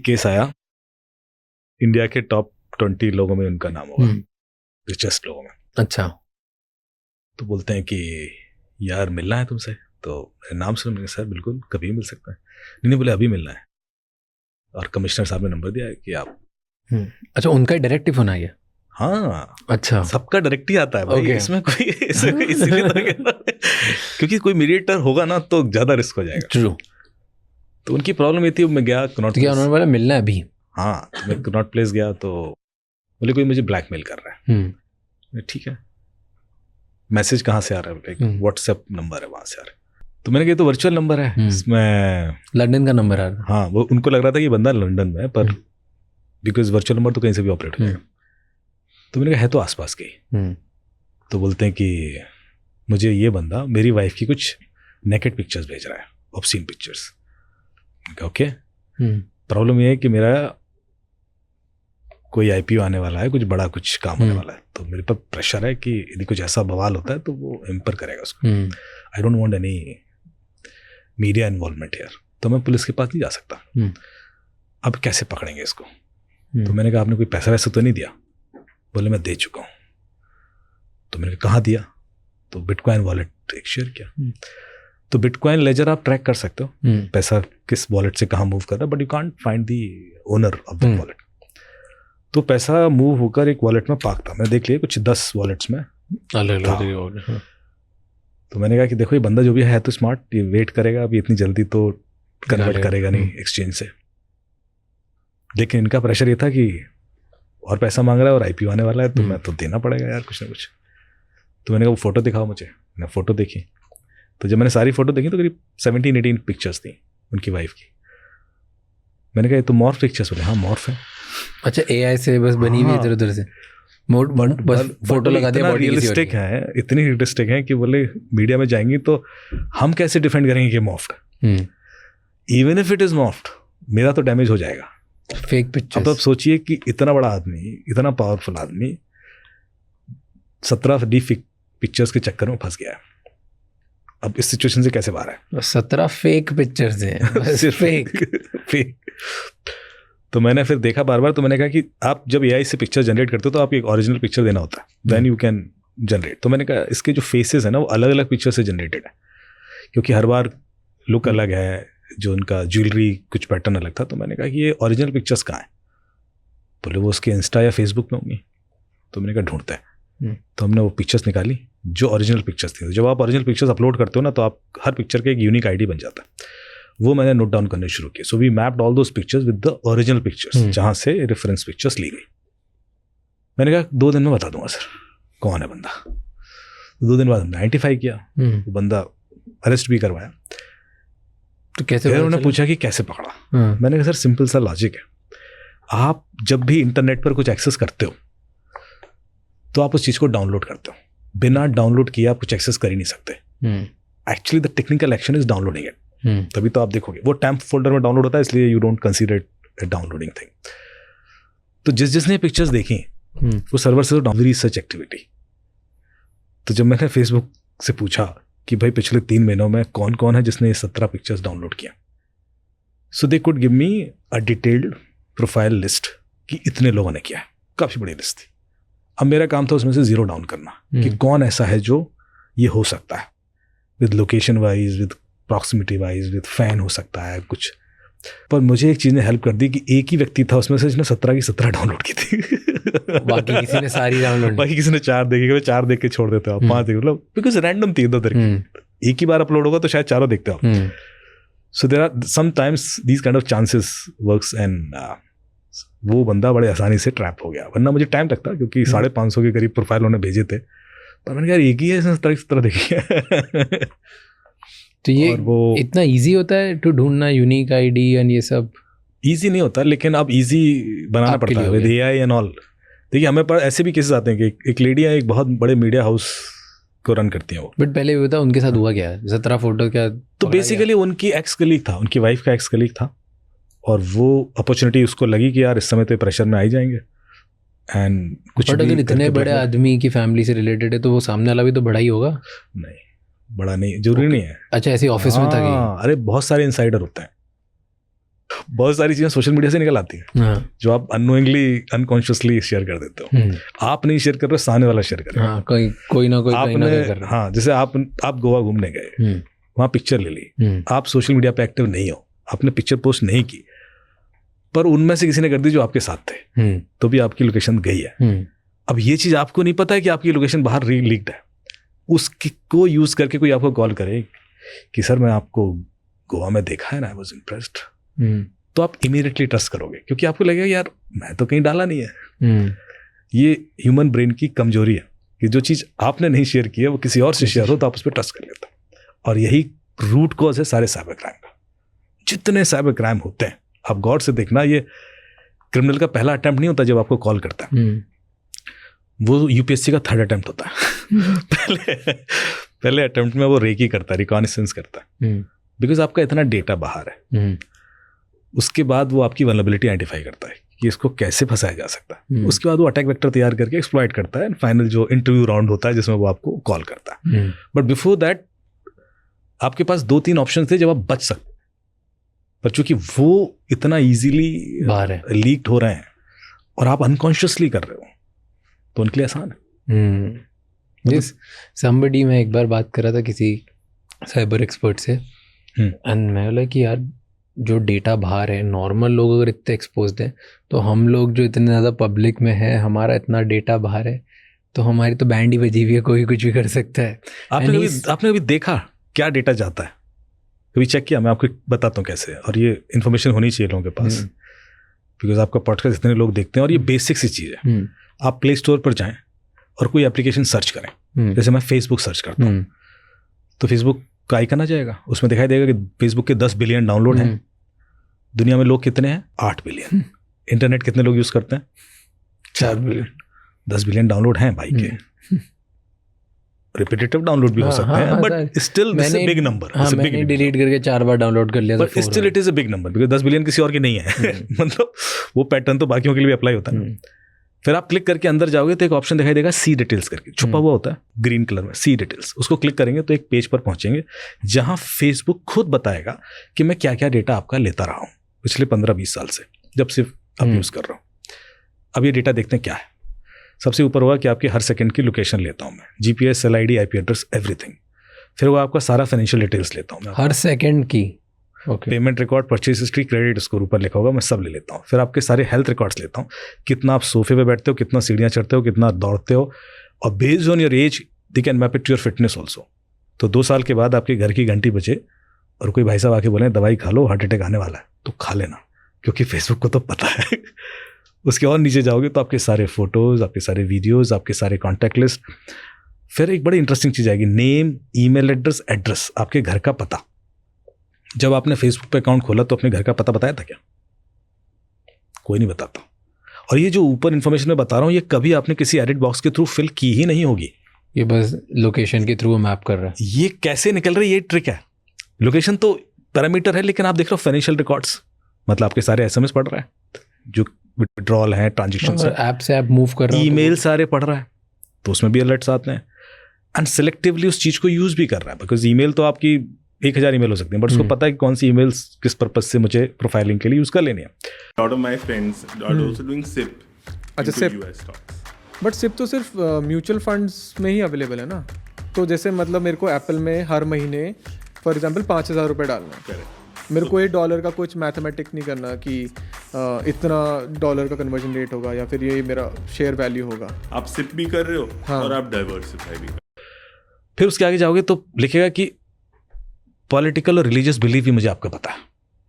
Case आया, India के top 20 लोगों में उनका नाम होगा, रिचेस्ट लोगों में। अच्छा। तो बोलते हैं कि यार मिलना है तुमसे। तो नाम सुन, मैंने सर बिल्कुल कभी मिल सकता है। नहीं बोले अभी मिलना है, और कमिश्नर साहब ने नंबर दिया है कि आप। अच्छा, उनका डायरेक्टिव होना है? हाँ, अच्छा, सबका डायरेक्ट ही आता है भाई। Okay. इसमें कोई इसीलिए तो कह रहा हूं, क्योंकि कोई मीडिएटर होगा ना तो ज्यादा रिस्क हो जाएगा। ट्रू। तो उनकी प्रॉब्लम ये थी, मैं गया कनॉट तो क्या उन्होंने बोला मिलना है अभी? हाँ, तो मैं कनॉट प्लेस गया तो बोले कोई मुझे ब्लैकमेल कर रहा है। ठीक है, मैसेज कहाँ से आ रहा है? बोले व्हाट्सएप नंबर है, वहां से आ रहा है। तो मैंने कहा तो वर्चुअल नंबर है, इसमें लंदन का नंबर आ रहा है। हाँ, वो उनको लग रहा था कि बंदा लंदन में है, पर बिकॉज वर्चुअल नंबर तो कहीं से भी ऑपरेट हो जाएगा। तो मैंने कहा है तो आसपास के ही। तो बोलते हैं कि मुझे ये बंदा मेरी वाइफ की कुछ नेकेड पिक्चर्स भेज रहा है, ऑब्सीन पिक्चर्स। ओके, प्रॉब्लम ये है कि मेरा कोई आईपीओ आने वाला है, कुछ बड़ा कुछ काम होने वाला है, तो मेरे पर प्रेशर है कि यदि कुछ ऐसा बवाल होता है तो वो एम्पर करेगा उसको। I don't want any media involvement here. तो मैं पुलिस के पास नहीं जा सकता। अब कैसे पकड़ेंगे इसको? तो मैंने कहा आपने कोई पैसा वैसा तो नहीं दिया? बोले मैं दे चुका हूँ। तो मैंने कहा कहाँ दिया? तो बिटकॉइन वॉलेट एक शेयर किया। तो बिटकॉइन लेजर आप ट्रैक कर सकते हो, पैसा किस वॉलेट से कहाँ मूव कर रहा है, but you can't find the owner of the wallet. तो पैसा मूव होकर एक वॉलेट में पार्क था, मैंने देख लिया कुछ 10 वॉलेट्स में था। तो मैंने कहा कि देखो ये बंदा जो भी है तो स्मार्ट, ये वेट करेगा, अभी इतनी जल्दी तो कन्वर्ट करेगा नहीं एक्सचेंज से। लेकिन इनका प्रेशर ये था कि और पैसा मांग रहा है और आईपीओ आने वाला है, तो मैं तो देना पड़ेगा यार कुछ ना कुछ। तो मैंने कहा वो फोटो दिखाओ मुझे। मैंने फोटो देखी, तो जब मैंने सारी फोटो देखी तो करीब 17-18 पिक्चर्स थी उनकी वाइफ की। मैंने कहा ये तो मॉर्फ पिक्चर्स। बोले हाँ मॉर्फ है। अच्छा, एआई से बस बनी हुई इधर उधर से बस फोटो लगा दिया, बॉडी रियलिस्टिक है, इतनी रियलिस्टिक है कि बोले मीडिया में जाएंगी तो हम कैसे डिफेंड करेंगे कि मॉर्फ्ड है। Even if it is morphed, मेरा तो डैमेज हो जाएगा। Fake pictures. अब सोचिए कि इतना बड़ा आदमी, इतना पावरफुल आदमी 17 डी पिक्चर्स के चक्कर में फंस गया है। अब इस सिचुएशन से कैसे बाहर है? 17 फेक पिक्चर्स हैं, सिर्फ फेक। तो मैंने फिर देखा बार बार, तो मैंने कहा कि आप जब एआई से पिक्चर जनरेट करते हो तो आपको एक ओरिजिनल पिक्चर देना होता है, देन यू कैन जनरेट। तो मैंने कहा इसके जो फेसेस है ना वो अलग अलग पिक्चर से जनरेटेड है, क्योंकि हर बार लुक अलग है, जो उनका ज्वेलरी कुछ पैटर्न अलग था। तो मैंने कहा कि ये ओरिजिनल पिक्चर्स कहाँ हैं? बोले वो उसके इंस्टा या फेसबुक में होंगी। तो मैंने कहा ढूंढते हैं। तो हमने वो पिक्चर्स निकाली जो ओरिजिनल पिक्चर्स थी। जब आप ओरिजिनल पिक्चर्स अपलोड करते हो ना तो आप हर पिक्चर का एक यूनिक आईडी बन जाता है। वो मैंने नोट डाउन करने शुरू किए। So we mapped all those pictures with the original pictures, जहां से रेफरेंस पिक्चर्स ली गई। मैंने कहा 2 दिन में बता दूंगा सर कौन है बंदा। 2 दिन बाद हमने आइडेंटिफाई किया, वो बंदा अरेस्ट भी करवाया। तो कैसे? उन्होंने पूछा कि कैसे पकड़ा। मैंने कहा सर सिंपल सा लॉजिक है, आप जब भी इंटरनेट पर कुछ एक्सेस करते हो तो आप उस चीज को डाउनलोड करते हो। बिना डाउनलोड किए आप कुछ एक्सेस कर ही नहीं सकते। Actually the technical action is downloading it. तभी तो आप देखोगे वो टैम्प फोल्डर में डाउनलोड होता है, इसलिए you don't consider it downloading thing. तो जिसने पिक्चर्स देखी वो सर्वर से डाउनलोड रिसर्च एक्टिविटी। तो जब मैंने फेसबुक से पूछा कि भाई पिछले 3 महीनों में कौन कौन है जिसने ये 17 पिक्चर्स डाउनलोड किया, so they could give me a detailed profile list कि इतने लोगों ने किया है। काफ़ी बड़ी लिस्ट थी। अब मेरा काम था उसमें से 0 डाउन करना कि कौन ऐसा है जो ये हो सकता है, with location wise, with proximity wise, with fan हो सकता है कुछ। पर मुझे एक चीज़ ने हेल्प कर दी कि एक ही व्यक्ति था उसमें से जिसने 17 की 17 डाउनलोड की थी। बाकी किसी ने सारी डाउनलोड, बाकी किसी ने 4 देखी, 4 देख के छोड़ देते हो आप, 5 देख, मतलब बिकॉज रैंडम थी इधर की। एक ही बार अपलोड होगा तो शायद 4 देखते हो आप। So there are sometimes these kind of chances works, and वो बंदा बड़े आसानी से ट्रैप हो गया। वरना मुझे टाइम लगता, क्योंकि 550 के करीब प्रोफाइल उन्होंने भेजे थे। पर मैंने कहा एक ही है, इसने 17 देखी है। तो ये वो इतना इजी होता है टू ढूंढना यूनिक आईडी एंड ये सब? इजी नहीं होता, लेकिन अब इजी बनाना पड़ता है विद एआई एंड ऑल। देखिए हमें पर ऐसे भी केसेस आते हैं कि एक लेडी है, एक बहुत बड़े मीडिया हाउस को रन करती हैं वो। बट पहले ये बता उनके साथ हुआ क्या? 17 फोटो क्या? तो बेसिकली उनकी एक्स कलीग था, उनकी वाइफ का एक्स कलीग था, और वो अपॉर्चुनिटी उसको लगी कि यार इस समय तो प्रेशर में आ ही जाएंगे। एंड कुछ अगर इतने बड़े आदमी की फैमिली से रिलेटेड है तो वो सामने वाला भी तो बड़ा ही होगा। नहीं, बड़ा नहीं, जरूरी नहीं है। अच्छा, ऐसे ऑफिस में था कि? अरे बहुत सारे इनसाइडर होते हैं। बहुत सारी चीज़ें सोशल मीडिया से निकल आती हैं जो आप अननोइंगली अनकॉन्शियसली शेयर कर देते हो। आप नहीं शेयर कर रहे हो, सामने वाला शेयर कर रहा है। कोई ना कोई कहीं ना कहीं कर रहा है। हाँ, जैसे आप गोवा घूमने गए, वहाँ पिक्चर ले ली, आप सोशल मीडिया पे एक्टिव नहीं हो, आपने पिक्चर पोस्ट नहीं की, पर उनमें से किसी ने कर दी जो आपके साथ थे, तो भी आपकी लोकेशन गई है। अब ये चीज़ आपको नहीं पता है कि आपकी लोकेशन बाहर लीक्ड है। उसको यूज़ करके कोई आपको कॉल करे कि सर मैं आपको गोवा में देखा है ना, आई वाज इम्प्रेस्ड, तो आप इमीडिएटली ट्रस्ट करोगे, क्योंकि आपको लगेगा यार मैं तो कहीं डाला नहीं है। ये ह्यूमन ब्रेन की कमजोरी है कि जो चीज़ आपने नहीं शेयर की है वो किसी और से शेयर हो तो आप उस पर ट्रस्ट कर लेते हो। और यही रूट कॉज है सारे साइबर क्राइम का। जितने साइबर क्राइम होते हैं, आप गौर से देखना, ये क्रिमिनल का पहला अटेम्प्ट नहीं होता जब आपको कॉल करता है, वो यूपीएससी का थर्ड अटेम्प्ट होता है। पहले अटेम्प्ट में वो रेकी करता है, रिकॉनिसेंस करता है, बिकॉज आपका इतना डेटा बाहर है। उसके बाद वो आपकी वल्नरेबिलिटी आइडेंटिफाई करता है कि इसको कैसे फंसाया जा सकता है। उसके बाद वो अटैक वेक्टर तैयार करके एक्सप्लॉइट करता है। फाइनल जो इंटरव्यू राउंड होता है जिसमें वो आपको कॉल करता है। बट बिफोर दैट आपके पास 2-3 ऑप्शन थे जब आप बच सकते, पर चूंकि वो इतना इजीली लीक्ड हो रहे हैं और आप अनकॉन्शियसली कर रहे हो, तो उनके लिए आसान है। समबडी, मैं एक बार बात कर रहा था किसी साइबर एक्सपर्ट से, एंड मैं बोला कि यार जो डेटा बाहर है, नॉर्मल लोग अगर इतने एक्सपोज्ड हैं, तो हम लोग जो इतने ज़्यादा पब्लिक में है, हमारा इतना डेटा बाहर है, तो हमारी तो बैंड ही बजी हुई है, कोई कुछ भी कर सकता है। आपने कभी देखा क्या डेटा जाता है? कभी चेक किया? मैं आपको बताता हूँ कैसे। और ये इन्फॉर्मेशन होनी चाहिए लोगों के पास, बिकॉज आपका पॉडकास्ट इतने लोग देखते हैं और ये बेसिक सी चीज़ है। आप प्ले स्टोर पर जाएं और कोई एप्लीकेशन सर्च करें, जैसे मैं फेसबुक सर्च करता हूँ, तो फेसबुक का आइकन आ जाएगा, उसमें दिखाई देगा कि फेसबुक के 10 बिलियन डाउनलोड हैं। दुनिया में लोग कितने हैं? 8 बिलियन। इंटरनेट कितने लोग यूज करते हैं? 4 बिलियन। 10 बिलियन डाउनलोड हैं भाई के। रिपीटेटिव डाउनलोड भी हो सकते हैं, but still this is a big number. मैंने डिलीट करके 4 बार डाउनलोड कर लिया, but still it is a big number, because 10 billion किसी और की नहीं है। मतलब वो पैटर्न तो बाकियों के लिए भी अप्लाई होता है। फिर आप क्लिक करके अंदर जाओगे तो एक ऑप्शन दिखाई देगा सी डिटेल्स करके, छुपा हुआ होता है ग्रीन कलर में, सी डिटेल्स। उसको क्लिक करेंगे तो एक पेज पर पहुंचेंगे जहां फेसबुक खुद बताएगा कि मैं क्या क्या डेटा आपका लेता रहा हूं पिछले 15-20 साल से, जब सिर्फ अब यूज़ कर रहा हूं। अब ये डेटा देखते हैं क्या है। सबसे ऊपर होगा कि आपकी हर सेकंड की लोकेशन लेता हूं मैं, GPS, cell ID, IP address, everything. फिर वो आपका सारा फाइनेंशियल डिटेल्स लेता हूं मैं, हर सेकंड की। Payment record, purchase history, credit score ऊपर लिखा होगा, मैं सब ले लेता हूँ। फिर आपके सारे हेल्थ रिकॉर्ड्स लेता हूँ, कितना आप सोफे पे बैठते हो, कितना सीढ़ियाँ चढ़ते हो, कितना दौड़ते हो, और based on your age they can map it to your fitness also. तो 2 साल के बाद आपके घर की घंटी बजे और कोई भाई साहब आके बोले दवाई खा लो, हार्ट अटैक आने वाला है, तो खा लेना, क्योंकि फेसबुक को तो पता है। उसके और नीचे जाओगे तो आपके सारे फोटोज़, आपके सारे वीडियोज़, आपके सारे कॉन्टैक्ट लिस्ट। फिर एक बड़ी इंटरेस्टिंग चीज़ आएगी, नेम, ईमेल एड्रेस, एड्रेस, आपके घर का पता। जब आपने फेसबुक पे अकाउंट खोला तो अपने घर का पता बताया था क्या? कोई नहीं बताता। और ये जो ऊपर इन्फॉर्मेशन मैं बता रहा हूँ, ये कभी आपने किसी एडिट बॉक्स के थ्रू फिल की ही नहीं होगी। ये बस लोकेशन के थ्रू मैप कर रहा है। ये कैसे निकल रही है, ये ट्रिक है। लोकेशन तो पैरामीटर है, लेकिन आप देख रहे हो फाइनेंशियल रिकॉर्ड्स, मतलब आपके सारे एसएमएस पढ़ रहा है, जो विड्रॉल है, ट्रांजेक्शन, ऐप से ऐप मूव कर रहा है, ईमेल सारे पढ़ रहा है, तो उसमें भी अलर्ट्स आते हैं। एंड सिलेक्टिवली उस चीज़ को यूज़ भी कर रहा है, बिकॉज ईमेल तो आपकी 1000 ईमेल हो सकती हैं, बट उसको पता है कि कौन सी ईमेल्स किस पर्पस से मुझे प्रोफाइलिंग के लिए यूज़ कर लेनी है। lot of my friends are also doing SIP. अच्छा, into SIP. US stocks. But SIP तो सिर्फ म्यूचुअल फंड्स में ही अवेलेबल है ना। तो जैसे मतलब मेरे को एप्पल में हर महीने फॉर एग्जांपल 5000 रुपये डालना है। Correct. मेरे को $1 का कुछ मैथमेटिक्स नहीं करना कि इतना $1 का कन्वर्जन रेट होगा या फिर ये मेरा शेयर वैल्यू होगा। आप SIP भी कर रहे हो हाँ. और आप डाइवर्सिफाई भी कर रहे फिर उसके आगे जाओगे तो लिखेगा कि पॉलिटिकल और रिलीजियस बिलीफ भी मुझे आपका पता है,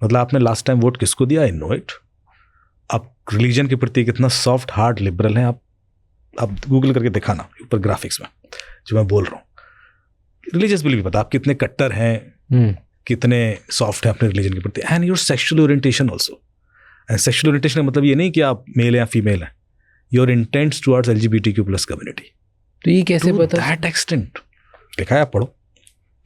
मतलब आपने लास्ट टाइम वोट किसको दिया, आई नो इट। आप रिलीजन के प्रति कितना सॉफ्ट हार्ट लिबरल हैं, आप गूगल करके दिखाना ऊपर ग्राफिक्स में जो मैं बोल रहा हूँ। रिलीजियस बिलीफ पता, आप कितने कट्टर हैं, कितने सॉफ्ट हैं अपने रिलीजन के प्रति। And your sexual orientation also. And sexual orientation का मतलब ये नहीं कि आप मेल या फीमेल हैं, your intends towards LGBTQ+ community. तो ये कैसे पता? दैट एक्सटेंट लिखा है, आप पढ़ो।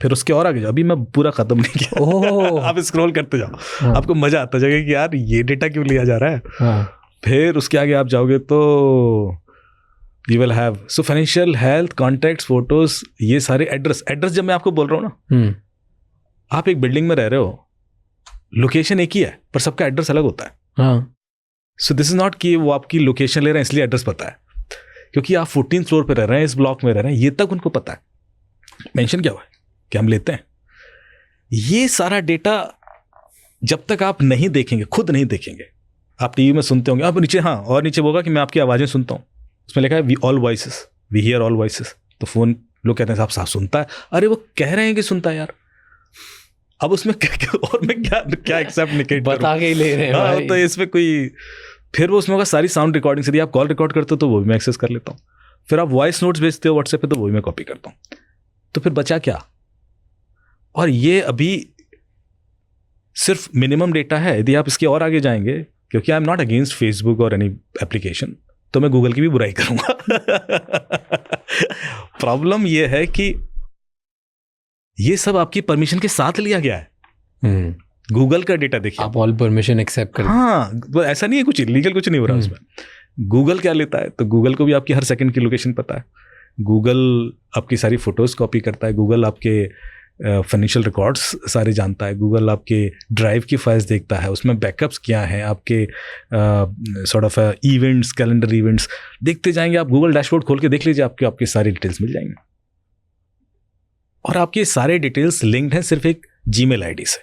फिर उसके और आगे जाओ, अभी मैं पूरा खत्म नहीं किया। आप स्क्रॉल करते जाओ, हाँ. आपको मजा आता जाएगा कि यार ये डेटा क्यों लिया जा रहा है। हाँ. फिर उसके आगे आप जाओगे तो you will have so financial, health, contacts, photos, ये सारे एड्रेस जब मैं आपको बोल रहा हूँ ना, आप एक बिल्डिंग में रह रहे हो, लोकेशन एक ही है पर सबका एड्रेस अलग होता है. हाँ. सो दिस इज नॉट कि वो आपकी लोकेशन ले रहे हैं इसलिए एड्रेस पता है, क्योंकि आप 14th फ्लोर पे रह रहे हैं, इस ब्लॉक में रह रहे हैं, ये तक उनको पता है. मेंशन क्या हुआ है कि हम लेते हैं. ये सारा डेटा जब तक आप नहीं देखेंगे, खुद नहीं देखेंगे, आप टीवी में सुनते होंगे, आप नीचे, हाँ, और नीचे होगा कि मैं आपकी आवाज़ें सुनता हूँ, उसमें लिखा है we all voices, we hear all voices. तो फोन लोग कहते हैं साहब साफ सुनता है. अरे वो कह रहे हैं कि सुनता है यार, अब उसमें और मैं क्या एक्सेप्ट निकेट बता के ही ले रहे हैं हाँ, भाई. तो इसमें कोई, फिर वो उसमें होगा सारी साउंड रिकॉर्डिंग. यदि आप कॉल रिकॉर्ड करते हो तो वो भी मैं एक्सेस कर लेता हूँ. फिर आप वॉइस नोट्स भेजते हो व्हाट्सएप पे तो वो भी मैं कॉपी करता हूँ. तो फिर बचा क्या. और ये अभी सिर्फ मिनिमम डेटा है. यदि आप इसके और आगे जाएंगे, क्योंकि I am not against Facebook और एनी एप्लीकेशन, तो मैं गूगल की भी बुराई करूंगा. प्रॉब्लम ये है कि ये सब आपकी परमिशन के साथ लिया गया है. गूगल का डेटा देखिए, आप ऑल परमिशन एक्सेप्ट कर. हाँ, तो ऐसा नहीं है कुछ इलीगल, कुछ नहीं हो रहा उसमें. गूगल क्या लेता है, तो गूगल को भी आपकी हर सेकंड की लोकेशन पता है. गूगल आपकी सारी फोटोज कॉपी करता है. गूगल आपके फाइनेंशियल रिकॉर्ड्स सारे जानता है. गूगल आपके ड्राइव की फाइल्स देखता है, उसमें बैकअप्स क्या हैं, आपके sort of events, calendar events देखते जाएंगे आप. गूगल डैशबोर्ड खोल के देख लीजिए, आपके आपकी सारी डिटेल्स मिल जाएंगी. और आपके सारे डिटेल्स लिंक्ड हैं सिर्फ एक जीमेल आईडी से.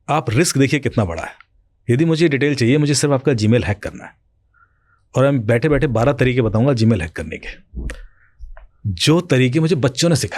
आप रिस्क देखिए कितना बड़ा है. यदि मुझे डिटेल चाहिए, मुझे सिर्फ आपका जीमेल हैक करना है, और मैं बैठे बैठे 12 तरीके बताऊंगा जीमेल हैक करने के, जो तरीके मुझे बच्चों ने सिखाए.